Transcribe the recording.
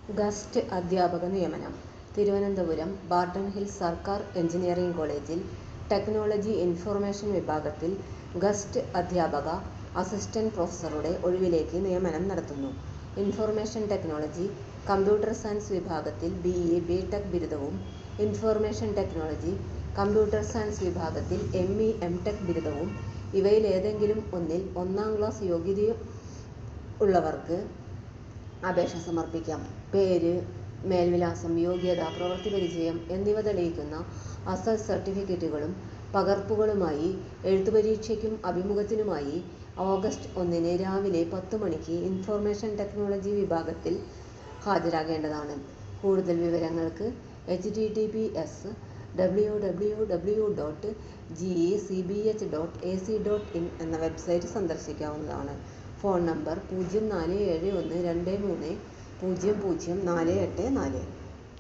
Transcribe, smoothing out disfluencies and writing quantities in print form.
Guest അധ്യാപക നിയമനം. Thiruvananthapuram Barton hills സർക്കാർ എഞ്ചിനീയറിംഗ് കോളേജിൽ ടെക്നോളജി ഇൻഫർമേഷൻ വിഭാഗത്തിൽ ഗസ്റ്റ് അധ്യാപക അസിസ്റ്റന്റ് പ്രൊഫസറുടെ ഒഴിവിലേക്ക് നിയമനം നടത്തുന്നു. ഇൻഫർമേഷൻ ടെക്നോളജി, കമ്പ്യൂട്ടർ സയൻസ് വിഭാഗത്തിൽ BE, BTech ബിരുദവും ഇൻഫർമേഷൻ ടെക്നോളജി, കമ്പ്യൂട്ടർ സയൻസ് വിഭാഗത്തിൽ ME, MTech ബിരുദവും ഇവയിലേതെങ്കിലും ഒന്നിൽ 1-ാം ക്ലാസ് യോഗ്യതയുള്ളവർക്ക് അപേക്ഷ സമർപ്പിക്കാം. പേര്, മേൽവിലാസം, യോഗ്യത, പ്രവൃത്തിപരിചയം എന്നിവ തെളിയിക്കുന്ന അസൽ സർട്ടിഫിക്കറ്റുകളും പകർപ്പുകളുമായി എഴുത്തുപരീക്ഷയ്ക്കും അഭിമുഖത്തിനുമായി ഓഗസ്റ്റ് 1 രാവിലെ 10 മണിക്ക് ഇൻഫർമേഷൻ ടെക്നോളജി വിഭാഗത്തിൽ ഹാജരാകേണ്ടതാണ്. കൂടുതൽ വിവരങ്ങൾക്ക് https://www.gecbh.ac.in എന്ന വെബ്സൈറ്റ് സന്ദർശിക്കാവുന്നതാണ്. Phone number 047123004844.